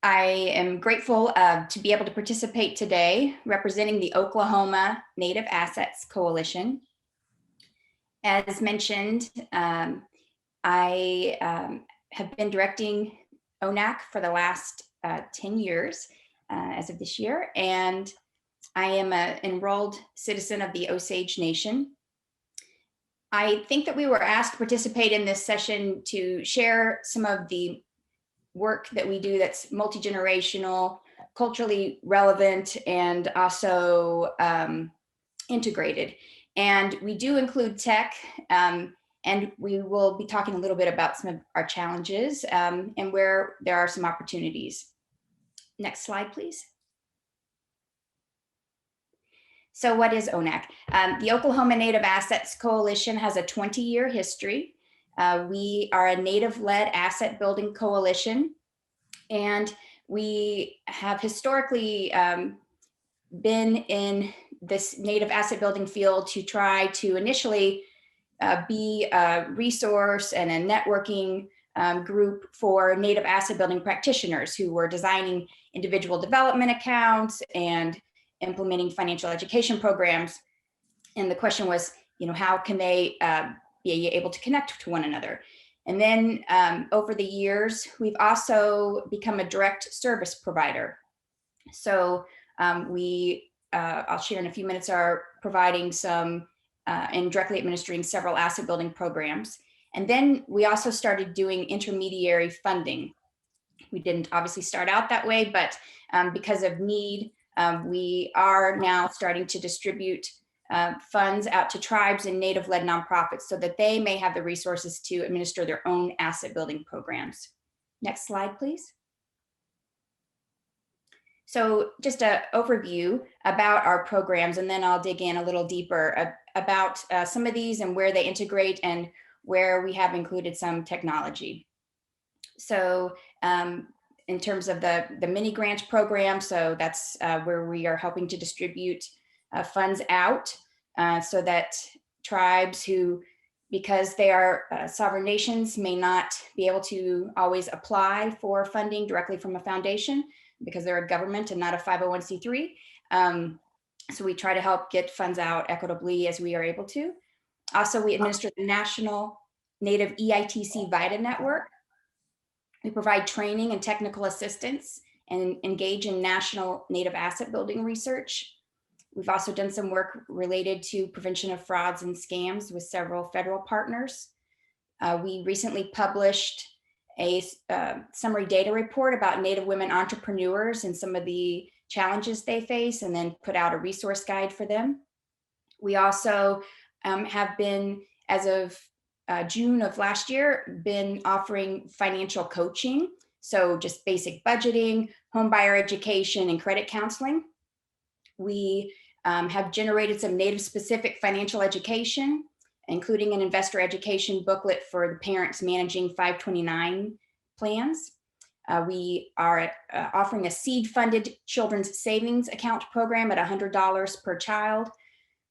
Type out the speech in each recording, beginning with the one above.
I am grateful to be able to participate today representing the Oklahoma Native Assets Coalition. As mentioned, I have been directing Onac for the last 10 years as of this year, and I am an enrolled citizen of the Osage Nation. I think that we were asked to participate in this session to share some of the work that we do that's multi-generational, culturally relevant, and also integrated. And we do include tech, and we will be talking a little bit about some of our challenges and where there are some opportunities. Next slide, please. So what is Onac? The Oklahoma Native Assets Coalition has a 20-year history. We are a Native-led asset building coalition, and we have historically been in this Native asset building field to try to initially be a resource and a networking group for Native asset building practitioners who were designing individual development accounts and implementing financial education programs. And the question was, how can they be able to connect to one another? And then over the years, we've also become a direct service provider. So I'll share in a few minutes, are providing some and directly administering several asset building programs. And then we also started doing intermediary funding. We didn't obviously start out that way, but because of need, we are now starting to distribute funds out to tribes and Native-led nonprofits so that they may have the resources to administer their own asset building programs. Next slide, please. So just an overview about our programs, and then I'll dig in a little deeper about some of these and where they integrate and where we have included some technology. So in terms of the mini grant program, so that's where we are helping to distribute funds out so that tribes who, because they are sovereign nations, may not be able to always apply for funding directly from a foundation because they're a government and not a 501c3. So we try to help get funds out equitably as we are able to. Also, we administer the National Native EITC VITA Network. We provide training and technical assistance and engage in national Native asset building research. We've also done some work related to prevention of frauds and scams with several federal partners. We recently published a summary data report about Native women entrepreneurs and some of the challenges they face, and then put out a resource guide for them. We also have been, as of June of last year, been offering financial coaching. So just basic budgeting, home buyer education, and credit counseling. We have generated some Native specific financial education, including an investor education booklet for the parents managing 529 plans. We are offering a seed funded children's savings account program at $100 per child.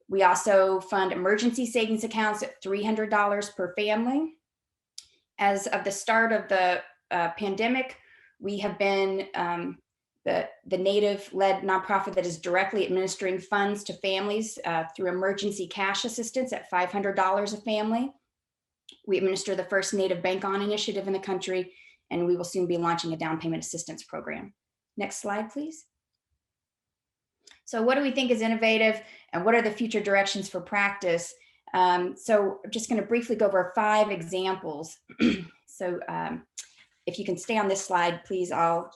We also fund emergency savings accounts at $300 per family. As of the start of the pandemic, we have been the Native-led nonprofit that is directly administering funds to families through emergency cash assistance at $500 a family. We administer the first Native Bank On initiative in the country, and we will soon be launching a down payment assistance program. Next slide, please. So what do we think is innovative, and what are the future directions for practice? So I'm just going to briefly go over 5 examples. So if you can stay on this slide, please, I'll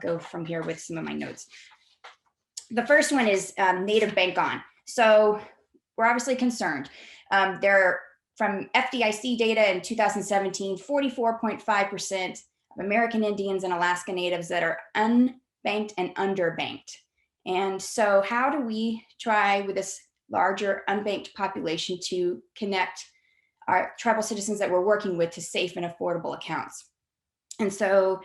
go from here with some of my notes. The first one is Native Bank On. So we're obviously concerned. From FDIC data in 2017, 44.5% of American Indians and Alaska Natives that are unbanked and underbanked. And so how do we try with this larger unbanked population to connect our tribal citizens that we're working with to safe and affordable accounts? And so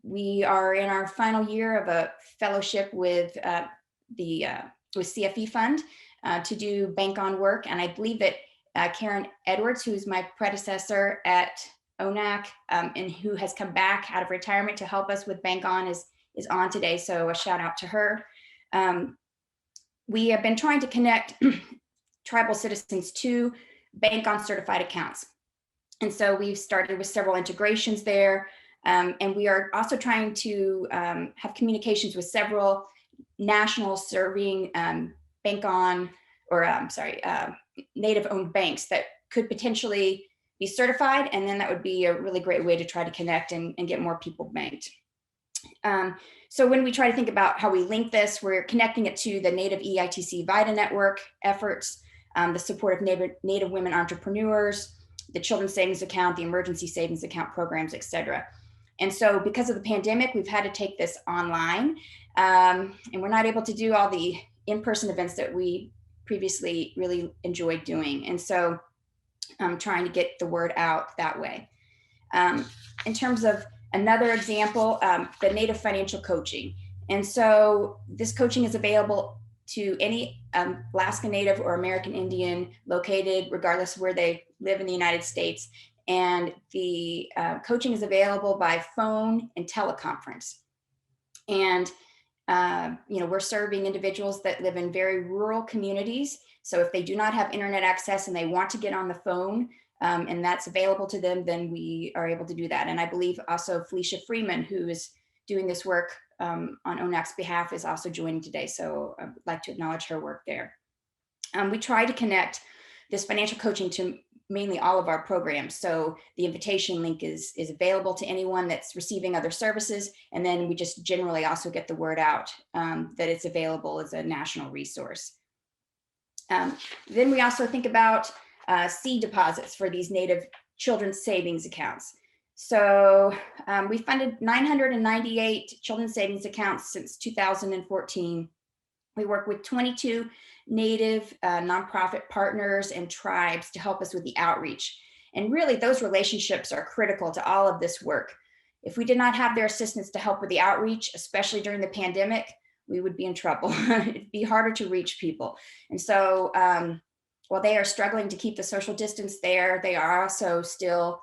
we are in our final year of a fellowship with CFE Fund to do Bank On work. And I believe that Karen Edwards, who's my predecessor at Onac, and who has come back out of retirement to help us with Bank On, is on today. So a shout out to her. We have been trying to connect tribal citizens to Bank On certified accounts. And so we've started with several integrations there. And we are also trying to have communications with several national serving Bank On, or native owned banks that could potentially be certified. And then that would be a really great way to try to connect and get more people banked. So when we try to think about how we link this, we're connecting it to the Native EITC VITA network efforts, the support of Native women entrepreneurs, the Children's Savings Account, the Emergency Savings Account programs, et cetera. And so because of the pandemic, we've had to take this online, and we're not able to do all the in-person events that we previously really enjoyed doing. And so I'm trying to get the word out that way. In terms of another example, the Native financial coaching. And so this coaching is available to any Alaska Native or American Indian located, regardless of where they live in the United States. And the coaching is available by phone and teleconference. And we're serving individuals that live in very rural communities. So if they do not have internet access and they want to get on the phone, and that's available to them, then we are able to do that. And I believe also Felicia Freeman, who is doing this work on Onac's behalf, is also joining today. So I'd like to acknowledge her work there. We try to connect this financial coaching to mainly all of our programs. So the invitation link is available to anyone that's receiving other services. And then we just generally also get the word out that it's available as a national resource. Then we also think about seed deposits for these Native children's savings accounts. So we funded 998 children's savings accounts since 2014. We work with 22 Native nonprofit partners and tribes to help us with the outreach. And really those relationships are critical to all of this work. If we did not have their assistance to help with the outreach, especially during the pandemic, we would be in trouble. It'd be harder to reach people. And so while they are struggling to keep the social distance there, they are also still,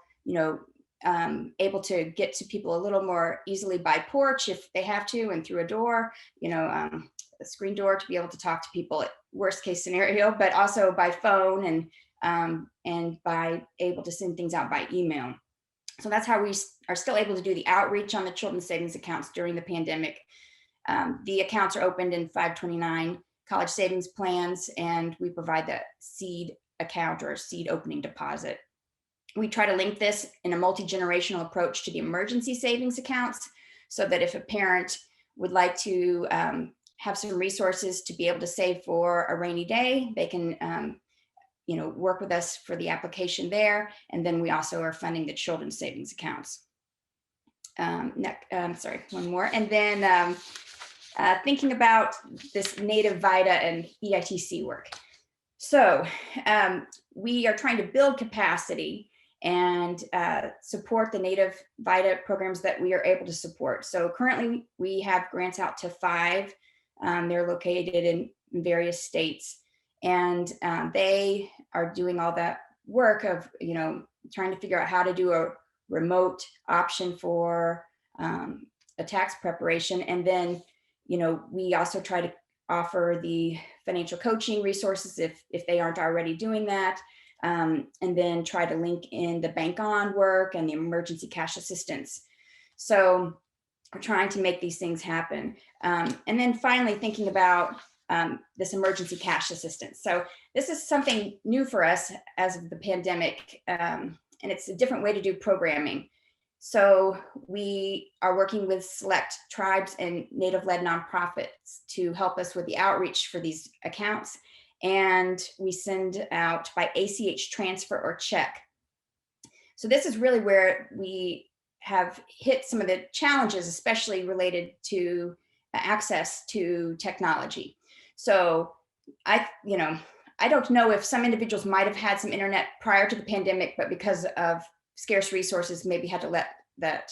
able to get to people a little more easily by porch if they have to, and through a door, a screen door to be able to talk to people at worst case scenario, but also by phone and by able to send things out by email. So that's how we are still able to do the outreach on the children's savings accounts during the pandemic. The accounts are opened in 529 college savings plans, and we provide the seed account or seed opening deposit. We try to link this in a multi-generational approach to the emergency savings accounts, so that if a parent would like to have some resources to be able to save for a rainy day, they can work with us for the application there. And then we also are funding the children's savings accounts. One more. And then thinking about this Native VITA and EITC work. So we are trying to build capacity and support the Native VITA programs that we are able to support. So currently we have grants out to 5. They're located in various states, and they are doing all that work of, trying to figure out how to do a remote option for a tax preparation. And then, we also try to offer the financial coaching resources if they aren't already doing that. And then try to link in the Bank On work and the emergency cash assistance. So we're trying to make these things happen. And then finally thinking about this emergency cash assistance. So this is something new for us as of the pandemic, and it's a different way to do programming. So we are working with select tribes and Native-led nonprofits to help us with the outreach for these accounts. And we send out by ACH transfer or check. So this is really where we have hit some of the challenges, especially related to access to technology. So I don't know if some individuals might have had some internet prior to the pandemic, but because of scarce resources, maybe had to let that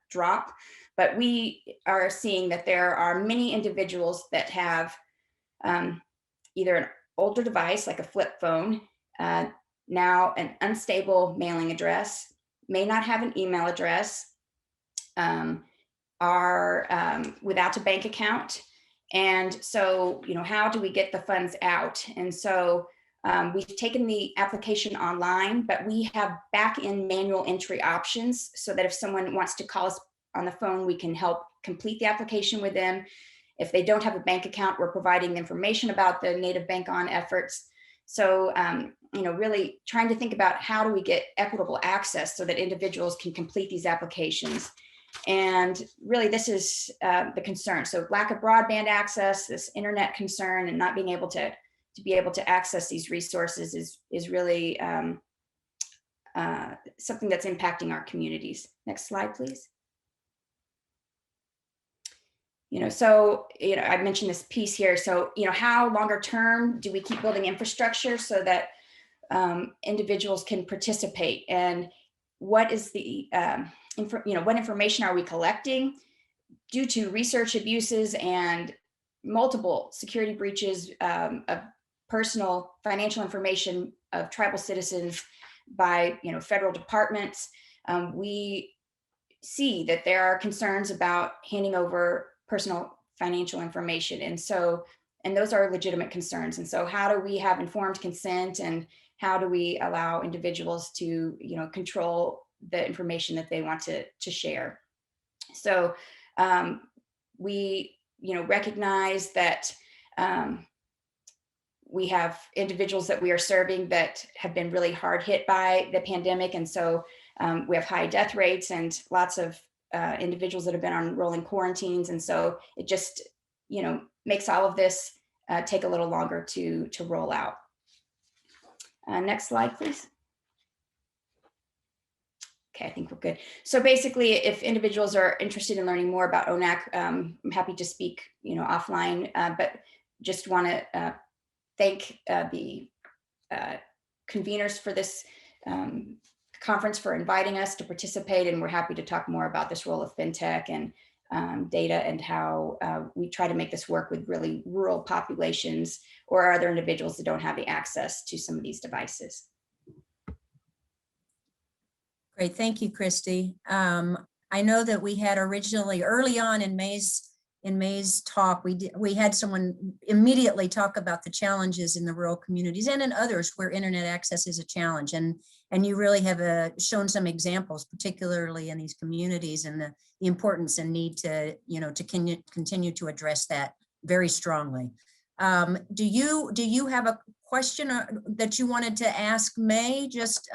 drop. But we are seeing that there are many individuals that have either an older device like a flip phone, now an unstable mailing address, may not have an email address, are without a bank account. And so, how do we get the funds out? And so we've taken the application online, but we have back-end manual entry options so that if someone wants to call us on the phone, we can help complete the application with them. If they don't have a bank account, we're providing information about the Native Bank On efforts. So, really trying to think about how do we get equitable access so that individuals can complete these applications. And really, this is the concern. So lack of broadband access, this internet concern, and not being able to be able to access these resources is really something that's impacting our communities. Next slide, please. I mentioned this piece here. So, how longer term do we keep building infrastructure so that individuals can participate? And what is the, what information are we collecting? Due to research abuses and multiple security breaches of personal financial information of tribal citizens by, federal departments, we see that there are concerns about handing over personal financial information. And those are legitimate concerns. And so how do we have informed consent, and how do we allow individuals to, control the information that they want to share? So we, recognize that we have individuals that we are serving that have been really hard hit by the pandemic. And so we have high death rates and lots of individuals that have been on rolling quarantines. And so it just, makes all of this take a little longer to roll out. Next slide, please. Okay, I think we're good. So basically, if individuals are interested in learning more about Onac, I'm happy to speak, offline, but just want to thank the conveners for this conference for inviting us to participate, and we're happy to talk more about this role of fintech and data and how we try to make this work with really rural populations or other individuals that don't have the access to some of these devices. Great, thank you, Christy. I know that we had originally early on in May's talk, we had someone immediately talk about the challenges in the rural communities and in others where internet access is a challenge. And you really have shown some examples, particularly in these communities, and the importance and need to, to continue to address that very strongly. Do you have a question that you wanted to ask May, just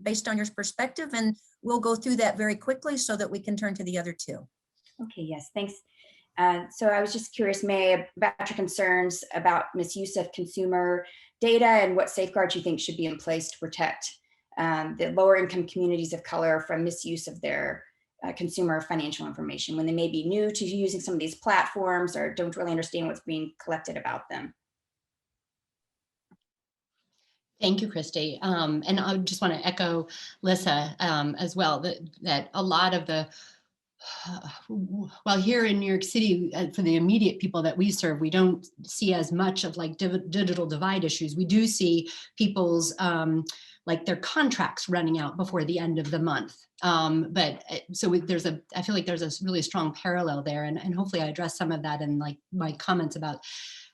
based on your perspective? And we'll go through that very quickly so that we can turn to the other two. Okay, yes, thanks. So I was just curious, May, about your concerns about misuse of consumer data and what safeguards you think should be in place to protect the lower income communities of color from misuse of their consumer financial information when they may be new to using some of these platforms or don't really understand what's being collected about them. Thank you, Christy. And I just want to echo Lissa as well, that a lot of the, well, here in New York City, for the immediate people that we serve, we don't see as much of like digital divide issues. We do see people's like their contracts running out before the end of the month. But so I feel like there's a really strong parallel there, and hopefully I address some of that in like my comments about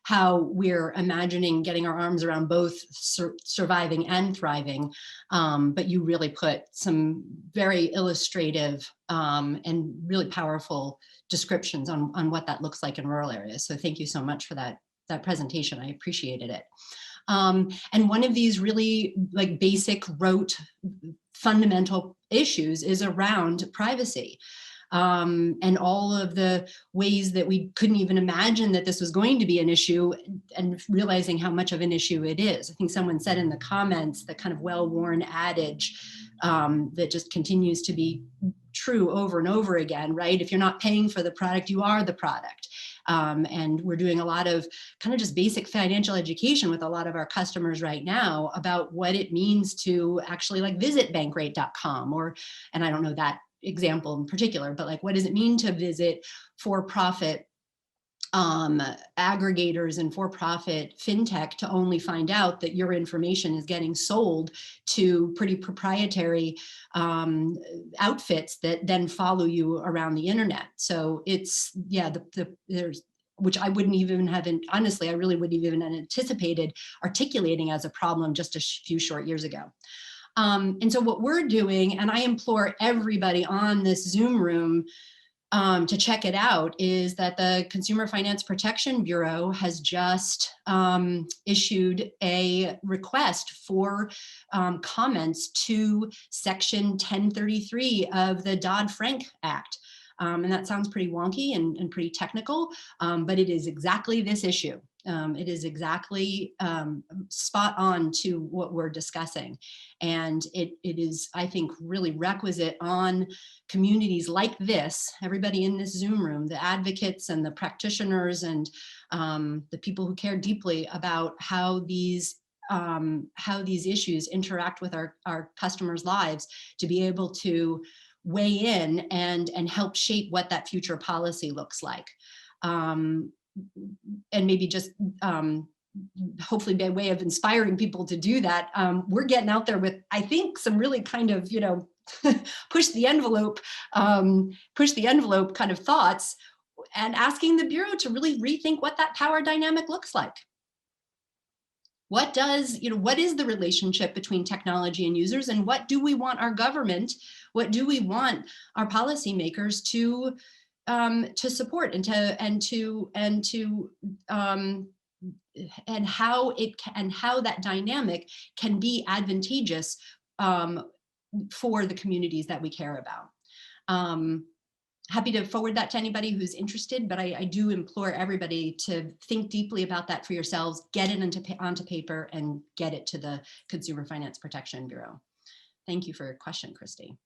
how we're imagining getting our arms around both surviving and thriving. But you really put some very illustrative and really powerful descriptions on what that looks like in rural areas. So thank you so much for that presentation. I appreciated it. And one of these really like basic rote fundamental issues is around privacy. And all of the ways that we couldn't even imagine that this was going to be an issue, and realizing how much of an issue it is. I think someone said in the comments, the kind of well-worn adage that just continues to be true over and over again, right? If you're not paying for the product, you are the product. And we're doing a lot of kind of just basic financial education with a lot of our customers right now about what it means to actually like visit bankrate.com, and I don't know that example in particular, but like, what does it mean to visit for-profit aggregators and for-profit fintech to only find out that your information is getting sold to pretty proprietary outfits that then follow you around the internet. So it's, yeah, there's, which I wouldn't even have, honestly, I really wouldn't even have anticipated articulating as a problem just a few short years ago. And so what we're doing, and I implore everybody on this Zoom room to check it out, is that the Consumer Finance Protection Bureau has just issued a request for comments to Section 1033 of the Dodd-Frank Act. And that sounds pretty wonky and pretty technical, but it is exactly this issue. It is exactly spot on to what we're discussing. And it is, I think, really requisite on communities like this, everybody in this Zoom room, the advocates and the practitioners and the people who care deeply about how these issues interact with our customers' lives, to be able to weigh in and help shape what that future policy looks like. And maybe just hopefully by way of inspiring people to do that, we're getting out there with, I think, some really kind of, you know, push the envelope kind of thoughts, and asking the Bureau to really rethink what that power dynamic looks like. What does, you know, what is the relationship between technology and users, and what do we want our government, what do we want our policymakers to support and how that dynamic can be advantageous for the communities that we care about. Happy to forward that to anybody who's interested, but I do implore everybody to think deeply about that for yourselves, get it onto paper, and get it to the Consumer Finance Protection Bureau. Thank you for your question, Christy.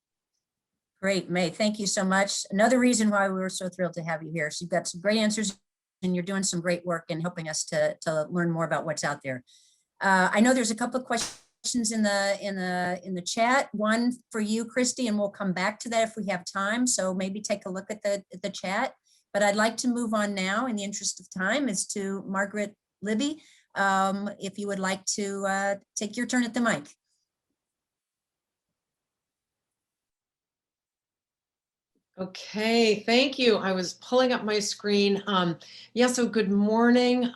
Great, May, thank you so much. Another reason why we were so thrilled to have you here. So you've got some great answers, and you're doing some great work in helping us to learn more about what's out there. I know there's a couple of questions in the chat. One for you, Christy, and we'll come back to that if we have time. So maybe take a look at the chat. But I'd like to move on now, in the interest of time, is to Margaret Libby. If you would like to take your turn at the mic. Okay, thank you. I was pulling up my screen. Yeah, so good morning.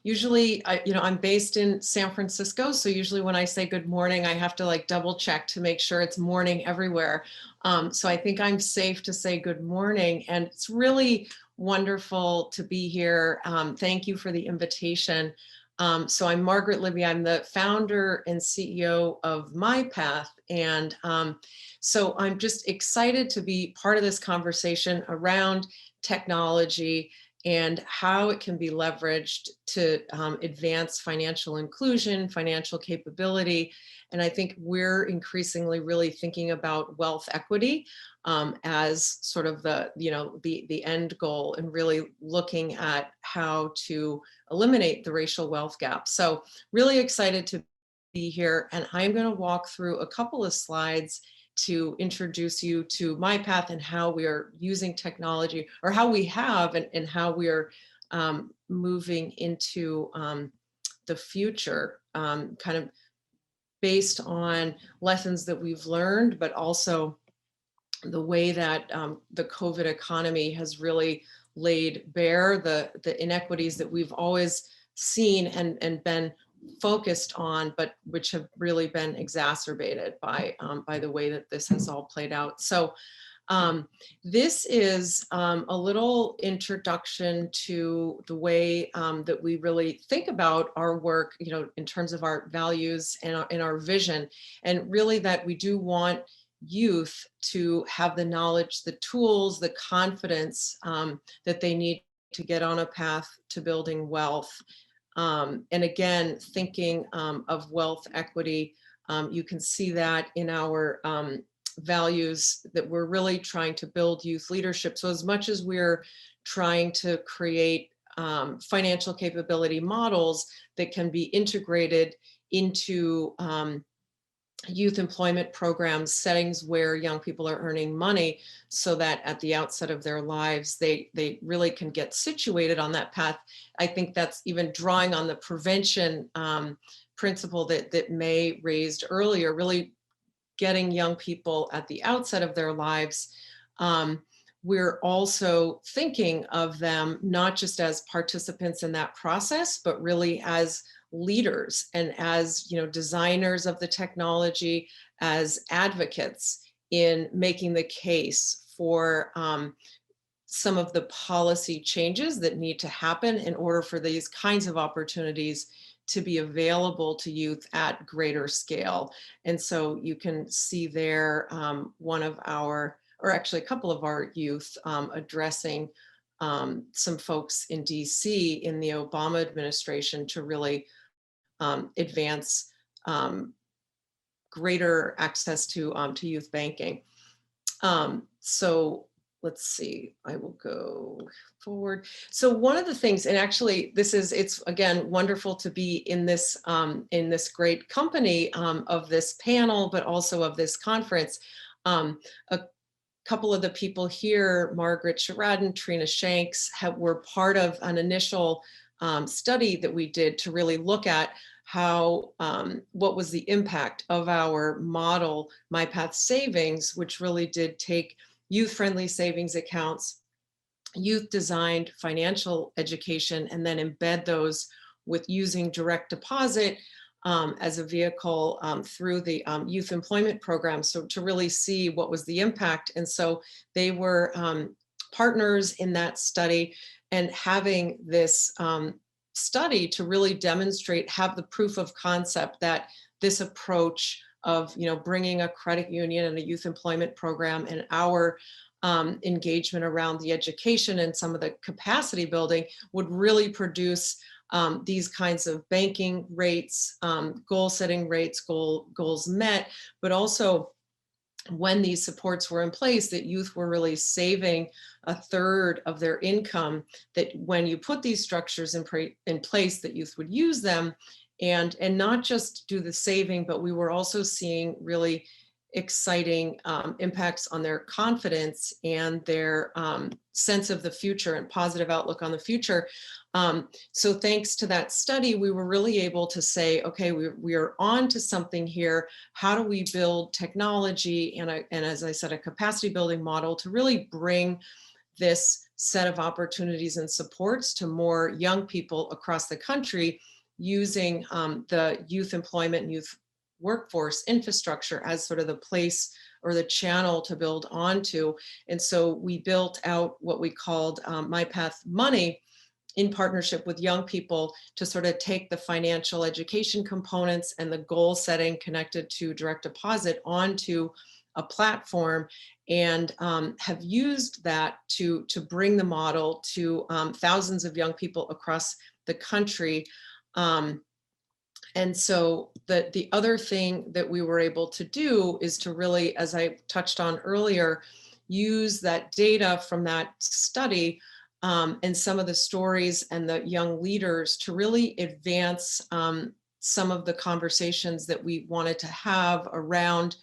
Usually, I'm based in San Francisco, so usually when I say good morning, I have to like double check to make sure it's morning everywhere. So I think I'm safe to say good morning, and it's really wonderful to be here. Thank you for the invitation. So I'm Margaret Libby. I'm the founder and CEO of MyPath, and so I'm just excited to be part of this conversation around technology and how it can be leveraged to advance financial inclusion, financial capability. And I think we're increasingly really thinking about wealth equity as sort of the end goal, and really looking at how to eliminate the racial wealth gap. So really excited to be here. And I'm going to walk through a couple of slides to introduce you to MyPath and how we are using technology, or how we have and how we are moving into the future, kind of based on lessons that we've learned, but also the way that the COVID economy has really laid bare the inequities that we've always seen and been focused on, but which have really been exacerbated by the way that this has all played out. So this is a little introduction to the way that we really think about our work, in terms of our values and our vision, and really that we do want youth to have the knowledge, the tools, the confidence that they need to get on a path to building wealth. And again, thinking of wealth equity, you can see that in our values, that we're really trying to build youth leadership. So as much as we're trying to create financial capability models that can be integrated into youth employment programs, settings where young people are earning money, so that at the outset of their lives, they really can get situated on that path. I think that's even drawing on the prevention principle that May raised earlier, really getting young people at the outset of their lives. We're also thinking of them not just as participants in that process, but really as leaders and as, you know, designers of the technology, as advocates in making the case for some of the policy changes that need to happen in order for these kinds of opportunities to be available to youth at greater scale. And so you can see there one of our, or actually a couple of our youth addressing some folks in DC in the Obama administration to really advance greater access to youth banking. So let's see, I will go forward. So one of the things, and actually it's again wonderful to be in this great company of this panel, but also of this conference. A couple of the people here, Margaret Sherrod, Trina Shanks, were part of an initial study that we did to really look at how, what was the impact of our model, MyPath Savings, which really did take youth-friendly savings accounts, youth-designed financial education, and then embed those with using direct deposit as a vehicle through the youth employment program. So to really see what was the impact. And so they were partners in that study, and having this study to really demonstrate, have the proof of concept that this approach of, you know, bringing a credit union and a youth employment program and our engagement around the education and some of the capacity building would really produce these kinds of banking rates, goal setting rates, goals met, but also when these supports were in place, that youth were really saving a third of their income, that when you put these structures in place, that youth would use them and not just do the saving, but we were also seeing really exciting impacts on their confidence and their sense of the future and positive outlook on the future. So thanks to that study, we were really able to say, okay, we are on to something here. How do we build technology and as I said, a capacity building model to really bring this set of opportunities and supports to more young people across the country, using the youth employment and youth workforce infrastructure as sort of the place or the channel to build onto. And so we built out what we called MyPath Money in partnership with young people to sort of take the financial education components and the goal setting connected to direct deposit onto a platform, and have used that to bring the model to thousands of young people across the country. And so the other thing that we were able to do is to really, as I touched on earlier, use that data from that study and some of the stories and the young leaders to really advance some of the conversations that we wanted to have around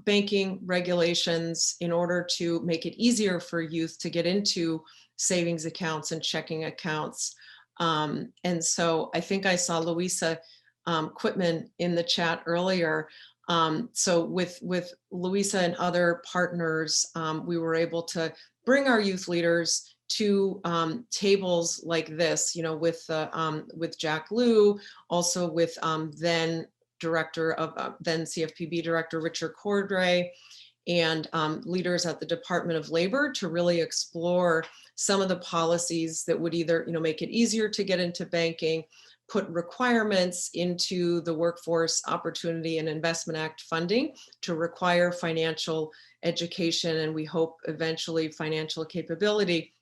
banking regulations in order to make it easier for youth to get into savings accounts and checking accounts. And so I think I saw Louisa Quitman in the chat earlier. So with Louisa and other partners, we were able to bring our youth leaders to tables like this, you know, with Jack Liu, also with then CFPB Director Richard Cordray, and leaders at the Department of Labor to really explore some of the policies that would either, you know, make it easier to get into banking, put requirements into the Workforce Opportunity and Investment Act funding to require financial education, and we hope eventually financial capability,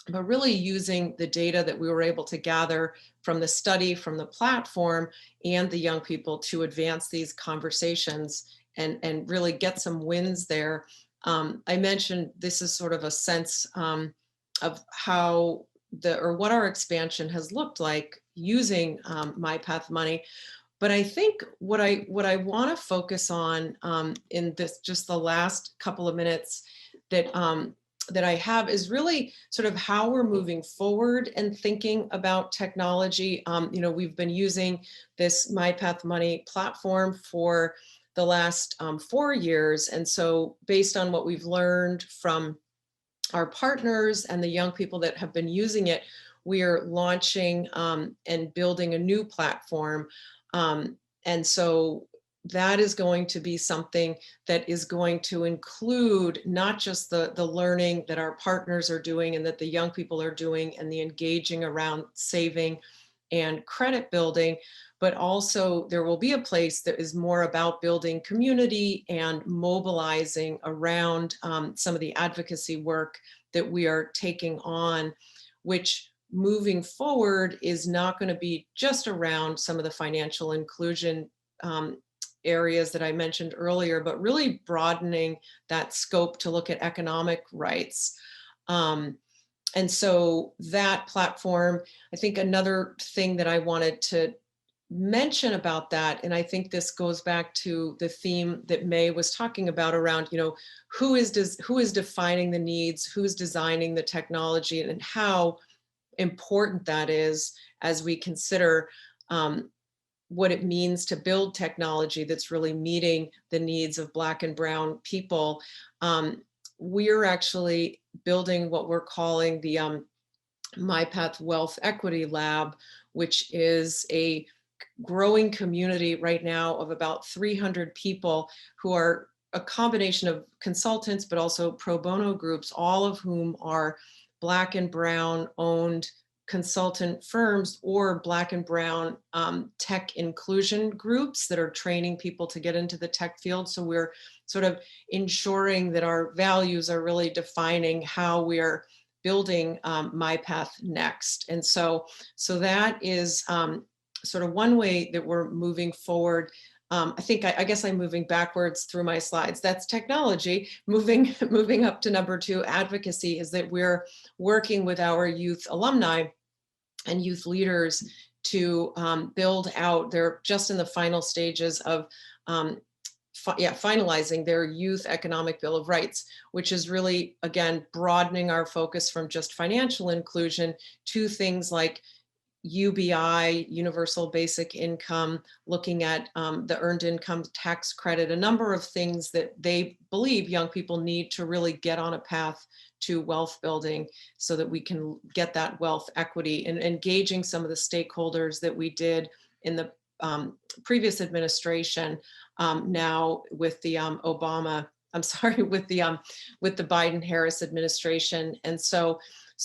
but really using the data that we were able to gather from the study, from the platform, and the young people to advance these conversations and really get some wins there. I mentioned this is sort of a sense of how what our expansion has looked like using MyPath Money. But I think what I want to focus on in this just the last couple of minutes that that I have is really sort of how we're moving forward and thinking about technology. You know, we've been using this MyPath Money platform for the last 4 years. And so based on what we've learned from our partners and the young people that have been using it, we are launching and building a new platform. And so that is going to be something that is going to include not just the learning that our partners are doing and that the young people are doing and the engaging around saving and credit building, but also there will be a place that is more about building community and mobilizing around some of the advocacy work that we are taking on, which moving forward is not going to be just around some of the financial inclusion areas that I mentioned earlier, but really broadening that scope to look at economic rights. And so that platform, I think another thing that I wanted to mention about that, and I think this goes back to the theme that May was talking about around, you know, who is defining the needs, who's designing the technology, and how important that is as we consider what it means to build technology that's really meeting the needs of Black and Brown people. We're actually building what we're calling the MyPath Wealth Equity Lab, which is a growing community right now of about 300 people who are a combination of consultants, but also pro bono groups, all of whom are Black and Brown owned consultant firms or Black and Brown tech inclusion groups that are training people to get into the tech field. So we're sort of ensuring that our values are really defining how we are building MyPath next. And so that is sort of one way that we're moving forward. I guess I'm moving backwards through my slides. That's technology. Moving up to number 2, advocacy, is that we're working with our youth alumni and youth leaders to build out. They're just in the final stages of finalizing their Youth Economic Bill of Rights, which is really, again, broadening our focus from just financial inclusion to things like UBI, Universal Basic Income, looking at the Earned Income Tax Credit, a number of things that they believe young people need to really get on a path to wealth building so that we can get that wealth equity, and engaging some of the stakeholders that we did in the previous administration now with the with the Biden-Harris administration. And so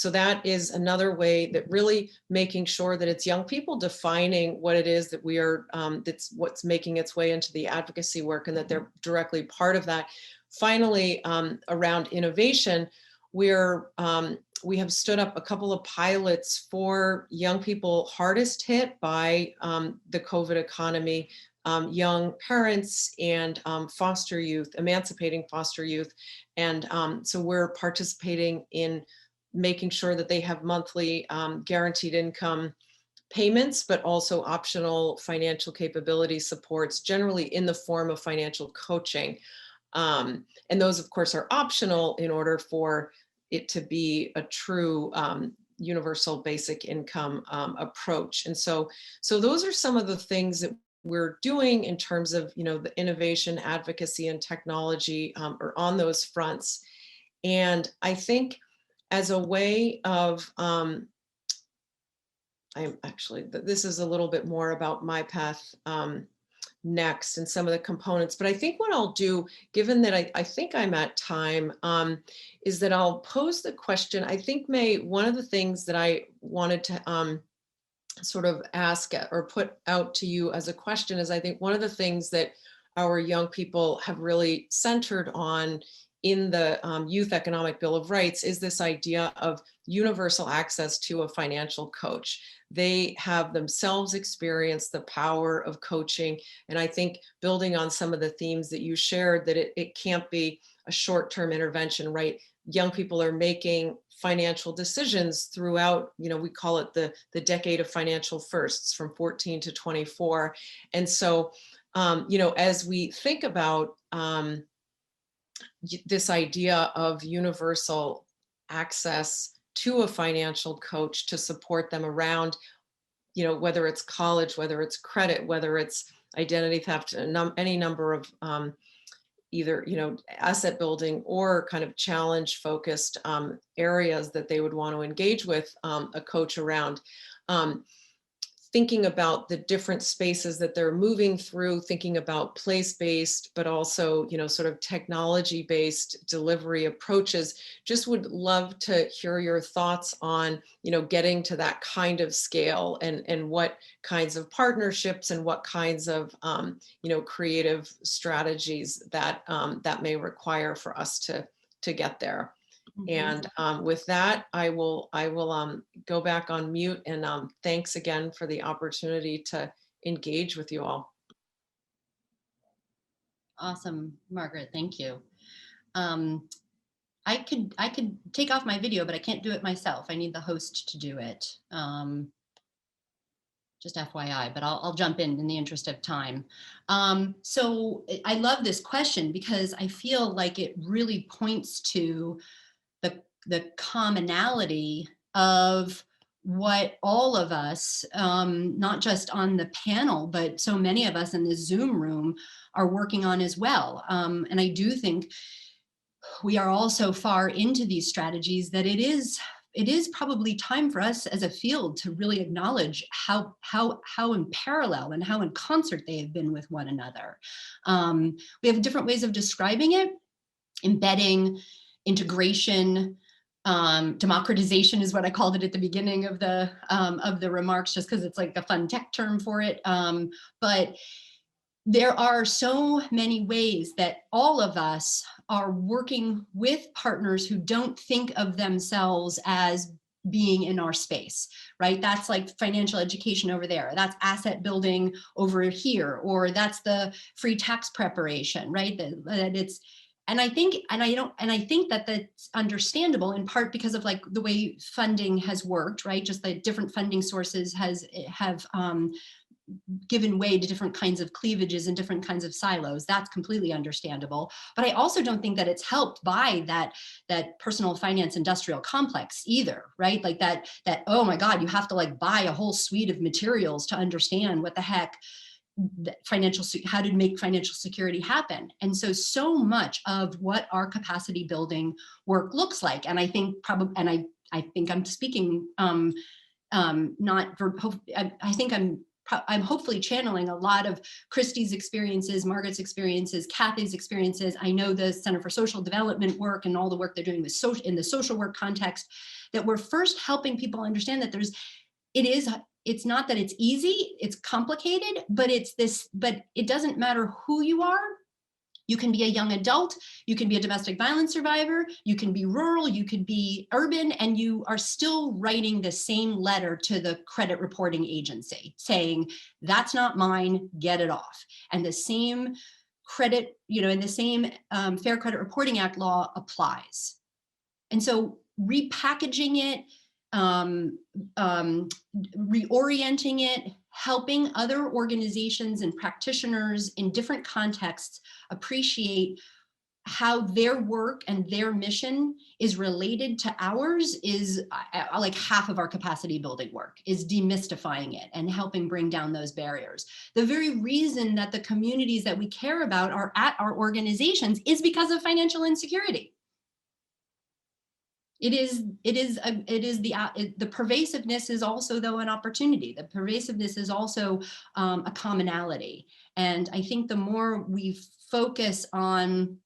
that is another way that really making sure that it's young people defining what it is that we are, that's what's making its way into the advocacy work, and that they're directly part of that. Finally, around innovation, we have stood up a couple of pilots for young people hardest hit by the COVID economy, young parents and foster youth, emancipating foster youth. And so we're participating in making sure that they have monthly guaranteed income payments, but also optional financial capability supports, generally in the form of financial coaching. And those, of course, are optional in order for it to be a true universal basic income approach. And so those are some of the things that we're doing in terms of, you know, the innovation, advocacy, and technology are on those fronts. And I think as a way of, this is a little bit more about MyPath next and some of the components, but I think what I'll do, given that I think I'm at time, is that I'll pose the question. I think, May, one of the things that I wanted to sort of ask or put out to you as a question is, I think one of the things that our young people have really centered on in the Youth Economic Bill of Rights is this idea of universal access to a financial coach. They have themselves experienced the power of coaching. And I think building on some of the themes that you shared, that it can't be a short-term intervention, right? young people are making financial decisions throughout, we call it the decade of financial firsts from 14 to 24. And so, as we think about this idea of universal access to a financial coach to support them around, whether it's college, whether it's credit, whether it's identity theft, any number of either, asset building or kind of challenge focused areas that they would want to engage with a coach around. Thinking about the different spaces that they're moving through, thinking about place-based, but also, sort of technology-based delivery approaches. Just would love to hear your thoughts on, getting to that kind of scale and what kinds of partnerships and what kinds of, creative strategies that that may require for us to get there. And with that, I will go back on mute, and thanks again for the opportunity to engage with you all. Awesome, Margaret, thank you. I could take off my video, but I can't do it myself. I need the host to do it. Just FYI, but I'll jump in the interest of time. So I love this question because I feel like it really points to the commonality of what all of us, not just on the panel, but so many of us in this Zoom room are working on as well. And I do think we are all so far into these strategies that it is probably time for us as a field to really acknowledge how in parallel and how in concert they have been with one another. We have different ways of describing it: embedding, integration, democratization is what I called it at the beginning of the remarks, just because it's like a fun tech term for it. But there are so many ways that all of us are working with partners who don't think of themselves as being in our space, right? That's like financial education over there. That's asset building over here, or that's the free tax preparation, right? That it's, and I think that that's understandable in part because of like the way funding has worked, right? Just the different funding sources have given way to different kinds of cleavages and different kinds of silos. That's completely understandable. But I also don't think that it's helped by that personal finance industrial complex either, right? Like that, oh my God, you have to like buy a whole suite of materials to understand what the heck how to make financial security happen. And so much of what our capacity building work looks like, and I think I think I'm speaking not for, I think I'm hopefully channeling a lot of Christy's experiences, Margaret's experiences, Kathy's experiences. I know the Center for Social Development work and all the work they're doing with in the social work context, that we're first helping people understand that it's not that it's easy, it's complicated, but it doesn't matter who you are. You can be a young adult, you can be a domestic violence survivor, you can be rural, you could be urban, and you are still writing the same letter to the credit reporting agency saying, that's not mine, get it off. And the same credit, and the same Fair Credit Reporting Act law applies. And so repackaging it, reorienting it, helping other organizations and practitioners in different contexts appreciate how their work and their mission is related to ours is like half of our capacity building work, is demystifying it and helping bring down those barriers. The very reason that the communities that we care about are at our organizations is because of financial insecurity. The pervasiveness is also, though, an opportunity. The pervasiveness is also a commonality. And I think the more we focus on,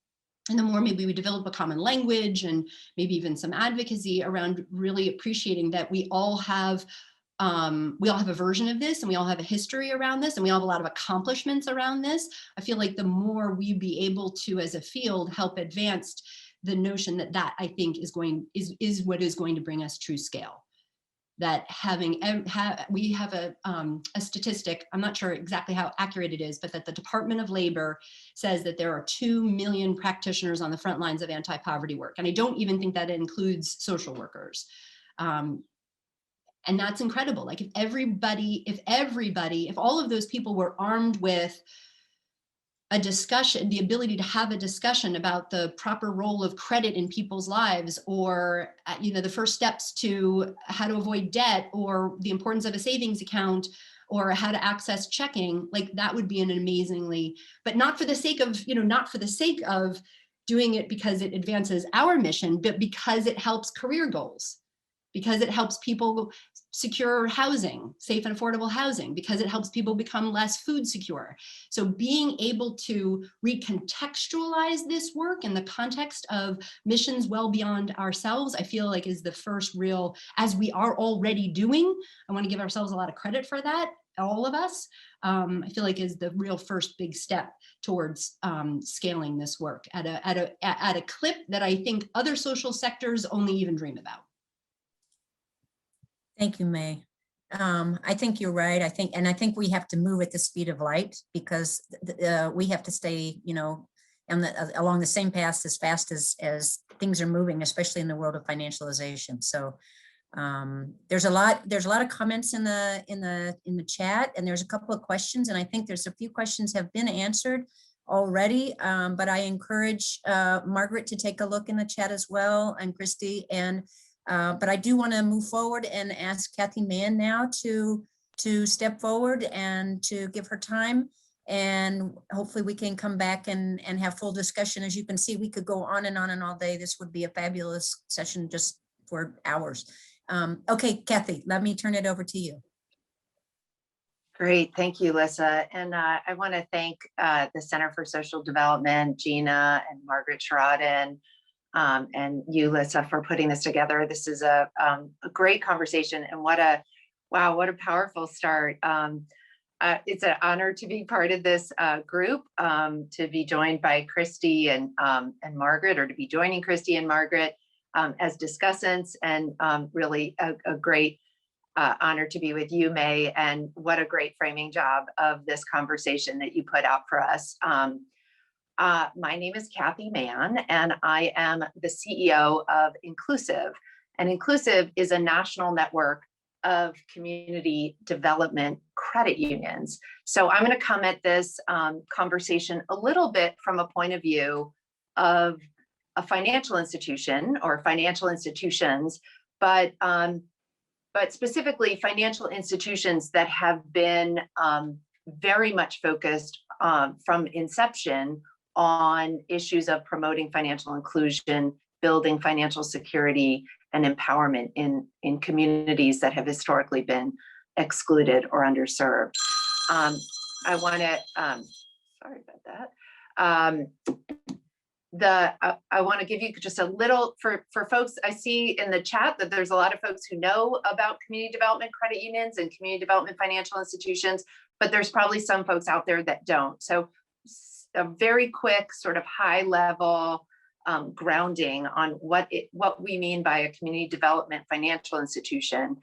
and the more maybe we develop a common language and maybe even some advocacy around really appreciating that we all have a version of this, and we all have a history around this, and we all have a lot of accomplishments around this. I feel like the more we be able to, as a field, help advance the notion that I think is what is going to bring us true scale. that we have a statistic, I'm not sure exactly how accurate it is, but that the Department of Labor says that there are 2 million practitioners on the front lines of anti-poverty work. And I don't even think that includes social workers. And that's incredible. Like if all of those people were armed with a discussion, the ability to have a discussion about the proper role of credit in people's lives, or the first steps to how to avoid debt, or the importance of a savings account, or how to access checking, like that would be an amazingly, but not for the sake of, not for the sake of doing it because it advances our mission, but because it helps career goals, because it helps people secure housing, safe and affordable housing, because it helps people become less food secure. So being able to recontextualize this work in the context of missions well beyond ourselves, I feel like is the first real, as we are already doing, I want to give ourselves a lot of credit for that, all of us, I feel like is the real first big step towards scaling this work at a clip that I think other social sectors only even dream about. Thank you, May. I think you're right. I think we have to move at the speed of light, because we have to stay, along the same path as fast as things are moving, especially in the world of financialization. So there's a lot of comments in the chat, and there's a couple of questions, and I think there's a few questions have been answered already. But I encourage Margaret to take a look in the chat as well, and Christy, and but I do want to move forward and ask Kathy Mahon now to step forward and to give her time, and hopefully we can come back and have full discussion. As you can see, we could go on and on and all day. This would be a fabulous session just for hours. Okay, Kathy, let me turn it over to you. Great, thank you, Lissa. And I want to thank the Center for Social Development, Gina and Margaret Sheridan, and you, Lissa, for putting this together. This is a great conversation, and what a powerful start. It's an honor to be part of this group, to be joined by Christy and Margaret, or to be joining Christy and Margaret as discussants, and really a great honor to be with you, May, and what a great framing job of this conversation that you put out for us. My name is Kathy Mahon, and I am the CEO of Inclusive. And Inclusive is a national network of community development credit unions. So I'm going to come at this conversation a little bit from a point of view of a financial institution or financial institutions, but specifically financial institutions that have been very much focused from inception on issues of promoting financial inclusion, building financial security and empowerment in communities that have historically been excluded or underserved. I want to, sorry about that. I want to give you just a little, for folks, I see in the chat that there's a lot of folks who know about community development credit unions and community development financial institutions, but there's probably some folks out there that don't. So a very quick sort of high level grounding on what we mean by a community development financial institution,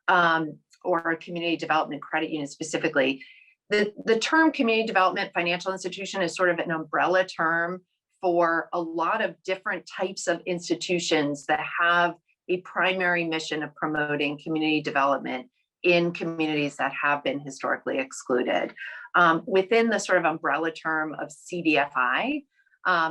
or a community development credit union specifically. The term community development financial institution is sort of an umbrella term for a lot of different types of institutions that have a primary mission of promoting community development in communities that have been historically excluded. Within the sort of umbrella term of CDFI,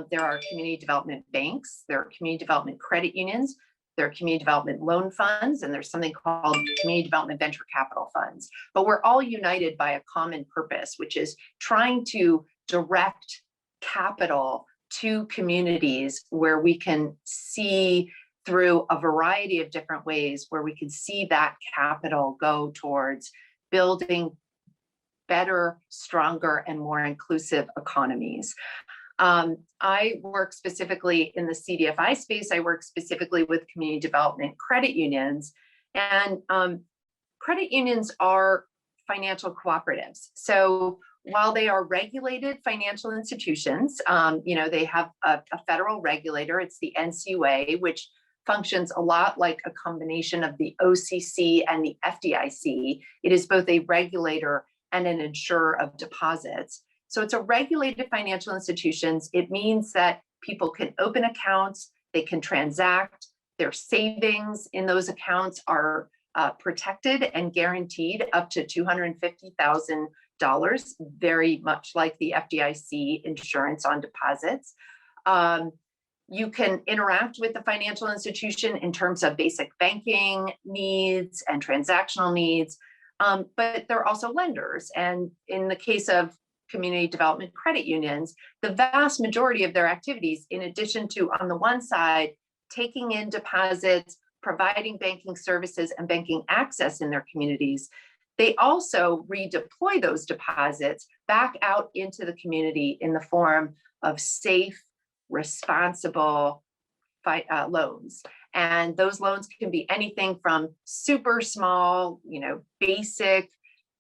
there are community development banks, there are community development credit unions, there are community development loan funds, and there's something called community development venture capital funds. But we're all united by a common purpose, which is trying to direct capital to communities where we can see through a variety of different ways, where we can see that capital go towards building better, stronger, and more inclusive economies. I work specifically in the CDFI space. I work specifically with community development credit unions, and credit unions are financial cooperatives. So while they are regulated financial institutions, they have a federal regulator. It's the NCUA, which functions a lot like a combination of the OCC and the FDIC. It is both a regulator and an insurer of deposits. So it's a regulated financial institutions. It means that people can open accounts, they can transact, their savings in those accounts are protected and guaranteed up to $250,000, very much like the FDIC insurance on deposits. You can interact with the financial institution in terms of basic banking needs and transactional needs, but they're also lenders. And in the case of community development credit unions, the vast majority of their activities, in addition to, on the one side, taking in deposits, providing banking services and banking access in their communities, they also redeploy those deposits back out into the community in the form of safe, responsible loans. And those loans can be anything from super small, basic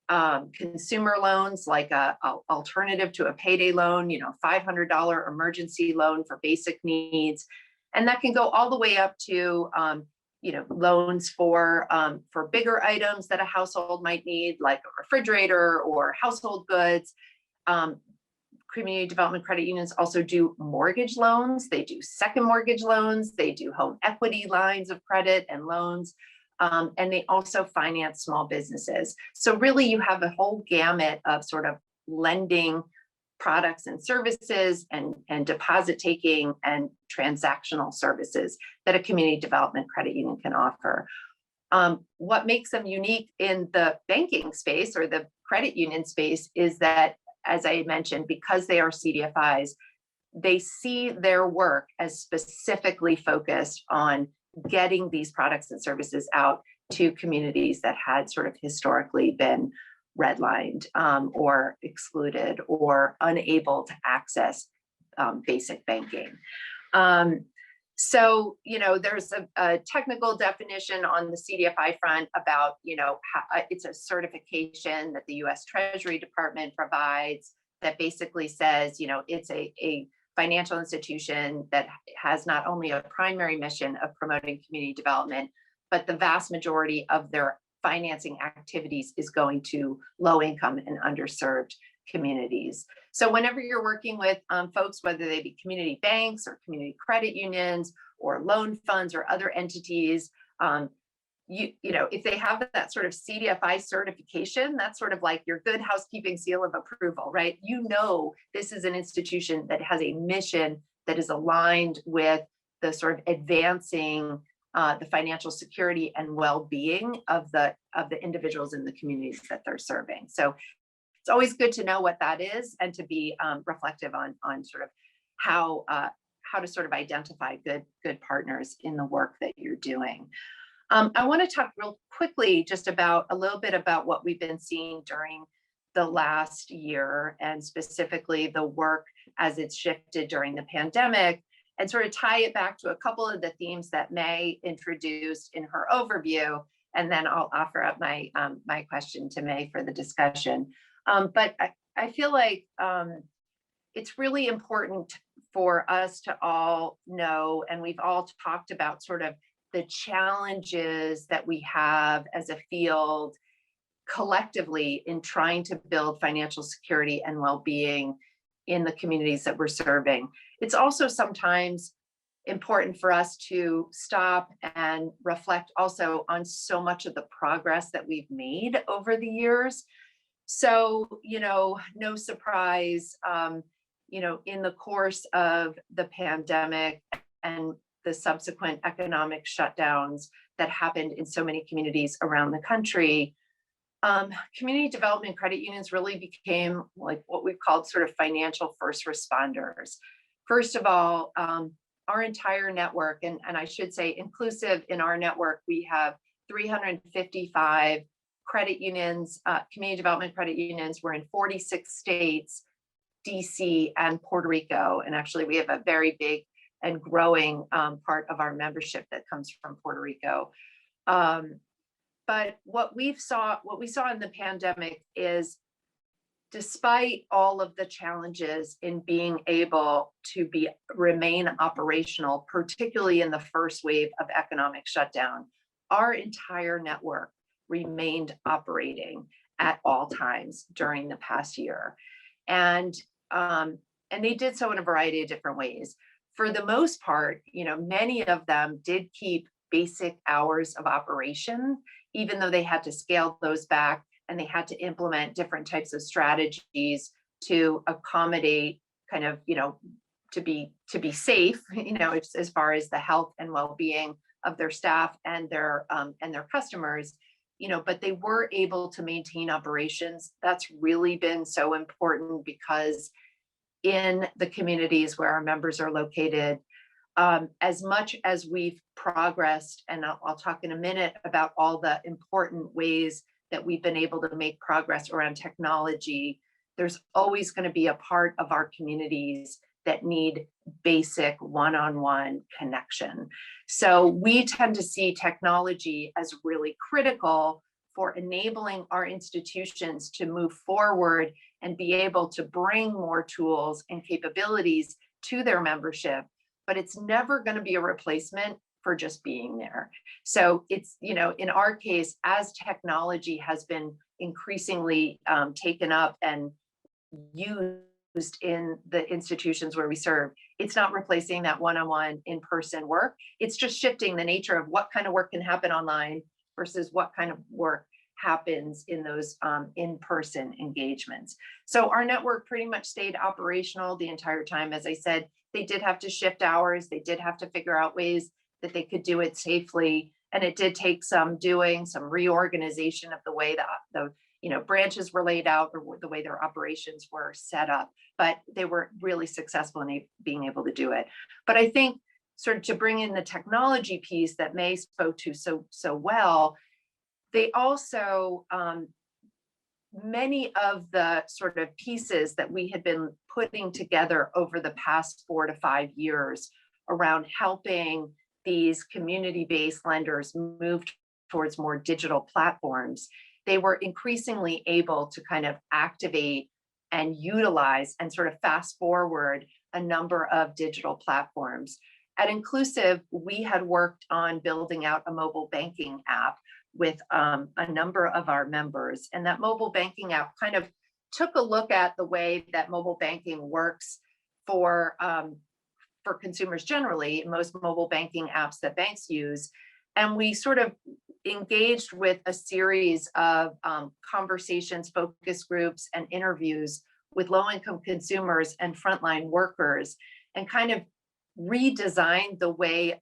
consumer loans, like a alternative to a payday loan, $500 emergency loan for basic needs. And that can go all the way up to loans for bigger items that a household might need, like a refrigerator or household goods. Community development credit unions also do mortgage loans. They do second mortgage loans. They do home equity lines of credit and loans. And they also finance small businesses. So really you have a whole gamut of sort of lending products and services and deposit taking and transactional services that a community development credit union can offer. What makes them unique in the banking space or the credit union space is that, as I mentioned, because they are CDFIs, they see their work as specifically focused on getting these products and services out to communities that had sort of historically been redlined or excluded or unable to access basic banking. So, there's a technical definition on the CDFI front about, how it's a certification that the US Treasury Department provides that basically says, it's a financial institution that has not only a primary mission of promoting community development, but the vast majority of their financing activities is going to low income and underserved communities. So whenever you're working with folks, whether they be community banks or community credit unions or loan funds or other entities, if they have that sort of CDFI certification, that's sort of like your good housekeeping seal of approval, right? This is an institution that has a mission that is aligned with the sort of advancing the financial security and well-being of the individuals in the communities that they're serving. So it's always good to know what that is and to be reflective on sort of how to sort of identify good partners in the work that you're doing. I want to talk real quickly just about a little bit about what we've been seeing during the last year, and specifically the work as it's shifted during the pandemic, and sort of tie it back to a couple of the themes that May introduced in her overview, and then I'll offer up my question to May for the discussion. But I feel like it's really important for us to all know, and we've all talked about sort of the challenges that we have as a field collectively in trying to build financial security and well-being in the communities that we're serving. It's also sometimes important for us to stop and reflect also on so much of the progress that we've made over the years. So, no surprise, in the course of the pandemic and the subsequent economic shutdowns that happened in so many communities around the country, community development credit unions really became like what we've called sort of financial first responders. First of all, our entire network, and I should say inclusive in our network, we have 355 credit unions, community development credit unions. We're in 46 states, DC and Puerto Rico. And actually we have a very big and growing part of our membership that comes from Puerto Rico. But what we saw in the pandemic is despite all of the challenges in being able to remain operational, particularly in the first wave of economic shutdown, our entire network remained operating at all times during the past year. And they did so in a variety of different ways. For the most part, many of them did keep basic hours of operation, even though they had to scale those back and they had to implement different types of strategies to accommodate kind of, to be safe, as far as the health and well-being of their staff and their customers, but they were able to maintain operations. That's really been so important because in the communities where our members are located, as much as we've progressed, and I'll talk in a minute about all the important ways that we've been able to make progress around technology, there's always going to be a part of our communities that need basic one-on-one connection. So we tend to see technology as really critical for enabling our institutions to move forward and be able to bring more tools and capabilities to their membership, but it's never going to be a replacement for just being there. So it's, in our case, as technology has been increasingly taken up and used in the institutions where we serve, it's not replacing that one-on-one in-person work. It's just shifting the nature of what kind of work can happen online versus what kind of work happens in those in-person engagements. So our network pretty much stayed operational the entire time. As I said, they did have to shift hours. They did have to figure out ways that they could do it safely. And it did take some reorganization of the way that the branches were laid out or the way their operations were set up, but they were really successful in being able to do it. But I think sort of to bring in the technology piece that May spoke to so well, they also, many of the sort of pieces that we had been putting together over the past 4 to 5 years around helping these community-based lenders move towards more digital platforms, they were increasingly able to kind of activate and utilize and sort of fast forward a number of digital platforms. At Inclusive, we had worked on building out a mobile banking app with a number of our members. And that mobile banking app kind of took a look at the way that mobile banking works for consumers generally, most mobile banking apps that banks use. And we sort of engaged with a series of conversations, focus groups, and interviews with low-income consumers and frontline workers, and kind of redesigned the way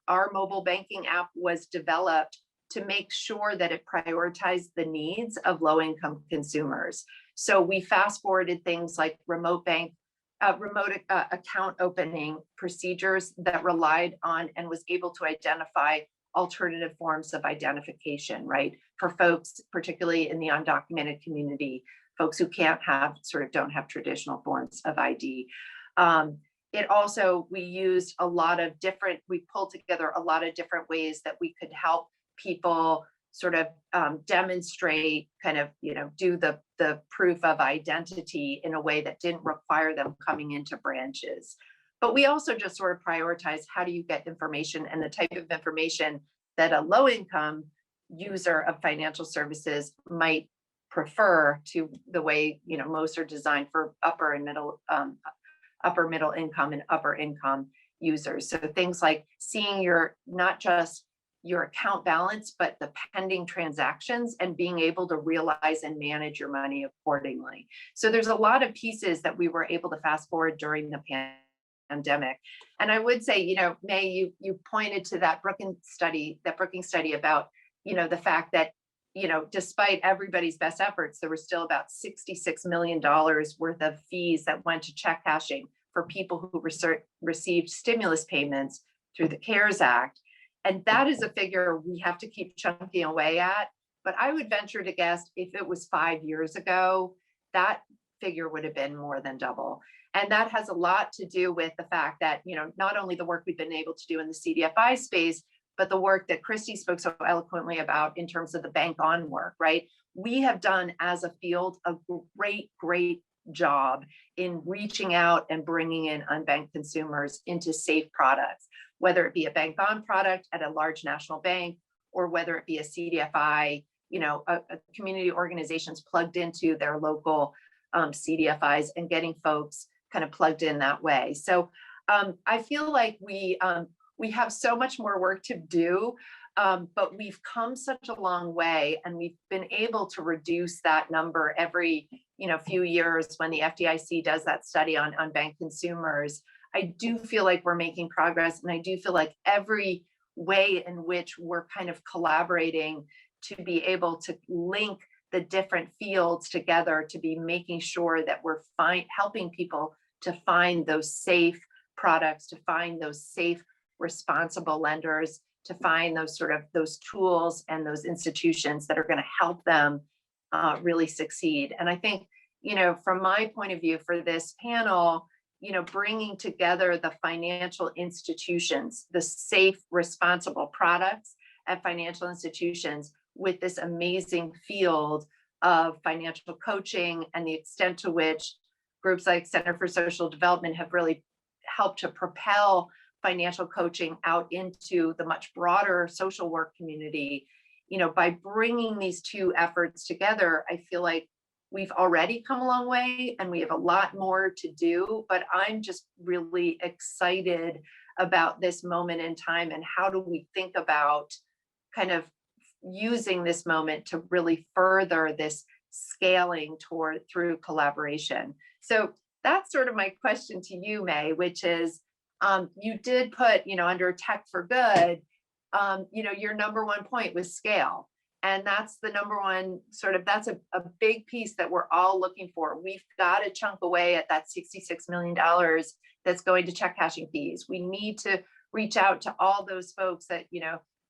our mobile banking app was developed to make sure that it prioritized the needs of low-income consumers. So we fast forwarded things like remote account opening procedures that relied on and was able to identify alternative forms of identification, right? For folks, particularly in the undocumented community, folks who don't have traditional forms of ID. We pulled together a lot of different ways that we could help people sort of demonstrate, kind of, do the proof of identity in a way that didn't require them coming into branches. But we also just sort of prioritize how do you get information and the type of information that a low-income user of financial services might prefer to the way, most are designed for upper middle income and upper income users. So things like seeing not just your account balance, but the pending transactions and being able to realize and manage your money accordingly. So there's a lot of pieces that we were able to fast forward during the pandemic. And I would say, May, you pointed to that Brookings study about, the fact that, despite everybody's best efforts, there was still about $66 million worth of fees that went to check cashing for people who received stimulus payments through the CARES Act. And that is a figure we have to keep chunking away at. But I would venture to guess if it was 5 years ago, that figure would have been more than double. And that has a lot to do with the fact that, not only the work we've been able to do in the CDFI space, but the work that Christy spoke so eloquently about in terms of the bank on work, right? we have done as a field a great job in reaching out and bringing in unbanked consumers into safe products, whether it be a bank bond product at a large national bank, or whether it be a CDFI, a community organizations plugged into their local CDFIs and getting folks kind of plugged in that way. So I feel like we have so much more work to do, but we've come such a long way, and we've been able to reduce that number every few years when the FDIC does that study on unbanked consumers. I do feel like we're making progress, and I do feel like every way in which we're kind of collaborating to be able to link the different fields together to be making sure that we're helping people to find those safe products, to find those safe, responsible lenders, to find those tools and those institutions that are going to help them really succeed. And I think, from my point of view for this panel, bringing together the financial institutions, the safe, responsible products at financial institutions with this amazing field of financial coaching, and the extent to which groups like Center for Social Development have really helped to propel financial coaching out into the much broader social work community. By bringing these two efforts together, I feel like we've already come a long way, and we have a lot more to do, but I'm just really excited about this moment in time, and how do we think about kind of using this moment to really further this scaling through collaboration. So that's sort of my question to you, May, which is, you did put, under Tech for Good, your number one point was scale. And that's the number one that's a big piece that we're all looking for. We've got to chunk away at that $66 million that's going to check cashing fees. We need to reach out to all those folks that,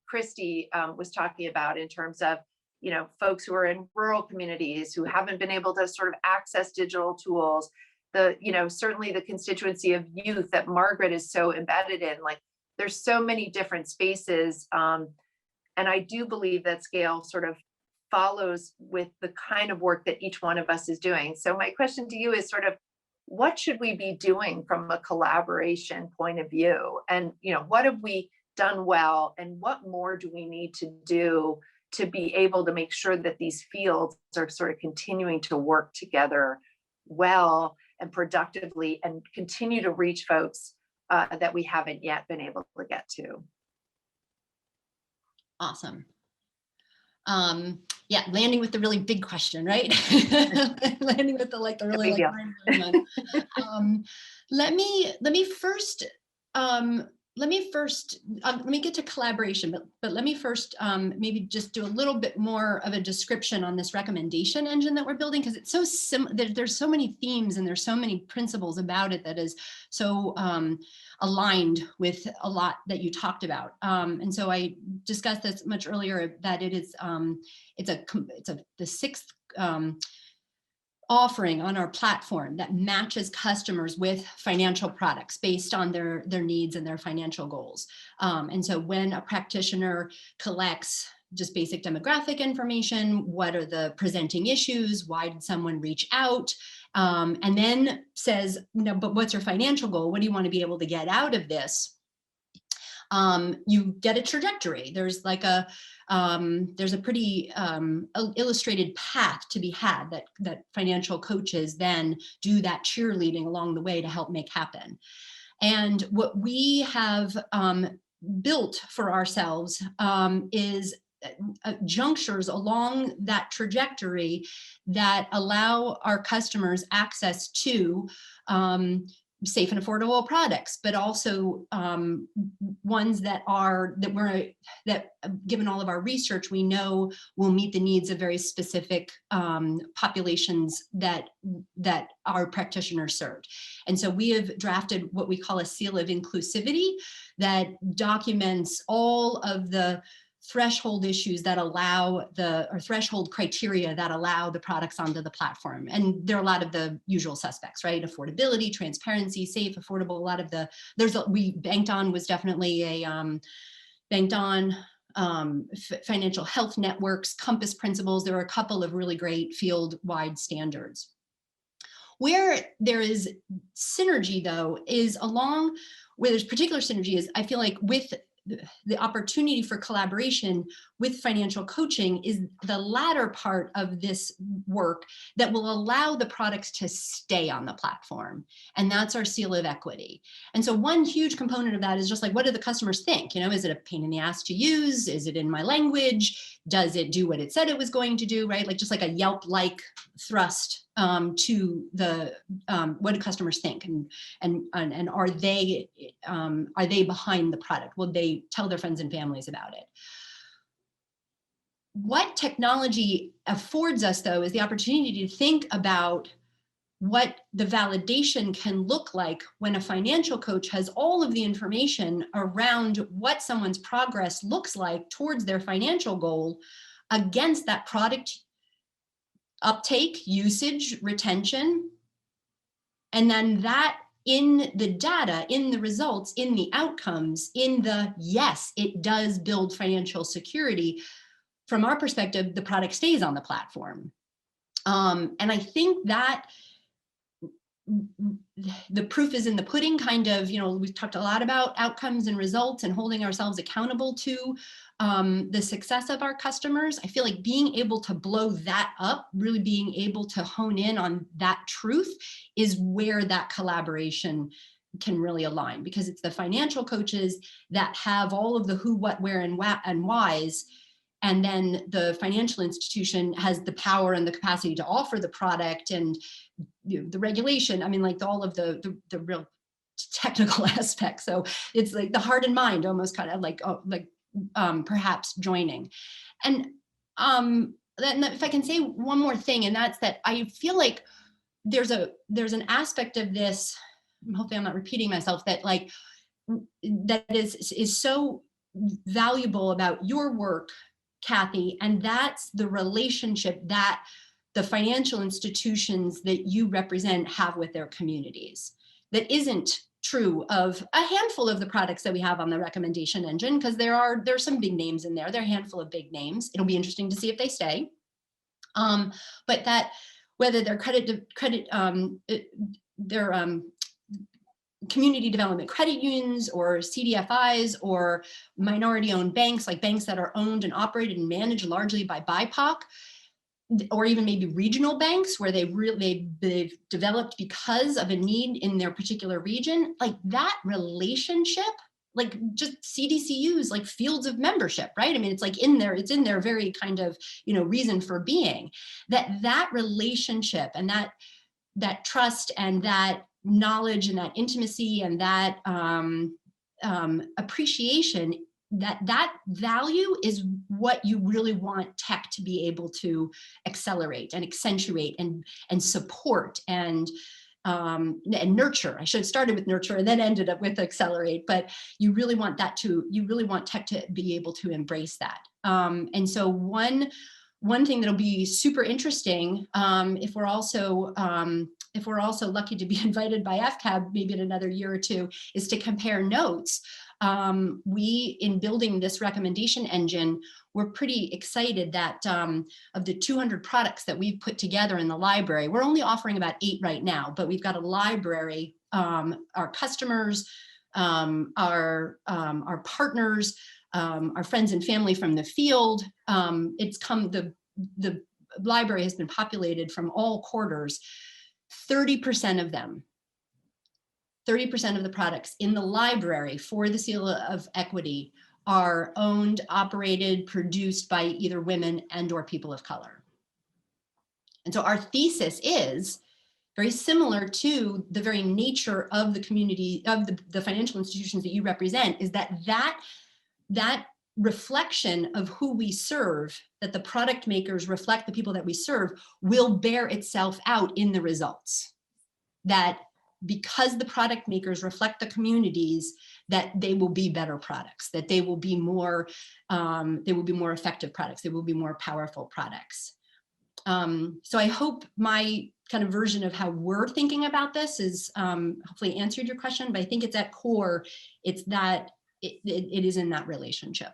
Christy was talking about, in terms of, folks who are in rural communities who haven't been able to sort of access digital tools. Certainly the constituency of youth that Margaret is so embedded in. Like, there's so many different spaces. And I do believe that scale sort of follows with the kind of work that each one of us is doing. So my question to you is sort of, what should we be doing from a collaboration point of view? And, what have we done well, and what more do we need to do to be able to make sure that these fields are sort of continuing to work together well and productively, and continue to reach folks that we haven't yet been able to get to? Awesome. Yeah, landing with the really big question, right? Landing with the really big deal. Let me first let me get to collaboration, but let me first maybe just do a little bit more of a description on this recommendation engine that we're building, because it's so there's so many themes and there's so many principles about it that is so aligned with a lot that you talked about. And so I discussed this much earlier, that it is the sixth offering on our platform that matches customers with financial products based on their needs and their financial goals. And so when a practitioner collects just basic demographic information, what are the presenting issues, why did someone reach out, and then says, but what's your financial goal? What do you want to be able to get out of this? You get a trajectory. There's like there's a pretty illustrated path to be had that financial coaches then do that cheerleading along the way to help make happen. And what we have built for ourselves is junctures along that trajectory that allow our customers access to safe and affordable products, but also ones that given all of our research, we know will meet the needs of very specific populations that our practitioners served. And so we have drafted what we call a seal of inclusivity that documents all of the threshold issues that allow or threshold criteria that allow the products onto the platform. And there are a lot of the usual suspects, right? Affordability, transparency, safe, affordable, a lot of the, Banked On was definitely a, Banked On financial health networks, Compass principles. There are a couple of really great field-wide standards. Where there is synergy, though, is where there's particular synergy is, I feel like, with the opportunity for collaboration with financial coaching is the latter part of this work that will allow the products to stay on the platform. And that's our seal of equity. And so one huge component of that is just like, what do the customers think? You know, is it a pain in the ass to use? Is it in my language? Does it do what it said it was going to do, right? Like just like a Yelp-like thrust to the what do customers think, and are they behind the product? Will they tell their friends and families about it? What technology affords us, though, is the opportunity to think about what the validation can look like when a financial coach has all of the information around what someone's progress looks like towards their financial goal against that product uptake, usage, retention, and then that in the data, in the results, in the outcomes, in the yes, it does build financial security. From our perspective, the product stays on the platform. And I think that the proof is in the pudding, kind of, you know, we've talked a lot about outcomes and results and holding ourselves accountable to the success of our customers. I feel like being able to blow that up, really being able to hone in on that truth is where that collaboration can really align, because it's the financial coaches that have all of the who, what, where, and whys. And then the financial institution has the power and the capacity to offer the product and, you know, the regulation. I mean, like all of the real technical aspects. So it's like the heart and mind almost kind of like, perhaps joining. And then if I can say one more thing, and that's that I feel like there's an aspect of this, hopefully I'm not repeating myself, that like, that is so valuable about your work, Kathy, and that's the relationship that the financial institutions that you represent have with their communities. That isn't true of a handful of the products that we have on the recommendation engine, because there's some big names in there. There are a handful of big names. It'll be interesting to see if they stay. But that whether they're community development credit unions or CDFIs or minority-owned banks, like banks that are owned and operated and managed largely by BIPOC, or even maybe regional banks where they've developed because of a need in their particular region, like that relationship, like just CDCUs, like fields of membership, right? I mean, it's like in their very kind of, you know, reason for being, that relationship and that trust and that knowledge and that intimacy and that appreciation, that value is what you really want tech to be able to accelerate and accentuate and support and nurture. I should have started with nurture and then ended up with accelerate, but you really want tech to be able to embrace that. And so one thing that'll be super interesting, if we're also lucky to be invited by FCAB maybe in another year or two, is to compare notes. In building this recommendation engine, we're pretty excited that of the 200 products that we've put together in the library, we're only offering about 8 right now, but we've got a library, our customers, our partners, our friends and family from the field. The library has been populated from all quarters. 30% of them, 30% of the products in the library for the seal of equity are owned, operated, produced by either women and or people of color. And so our thesis is very similar to the very nature of the community, of the financial institutions that you represent, is that reflection of who we serve, that the product makers reflect the people that we serve, will bear itself out in the results. That because the product makers reflect the communities, that they will be better products, that they will be more effective products, they will be more powerful products. So I hope my kind of version of how we're thinking about this is hopefully answered your question, but I think it's at core, it's that it is in that relationship.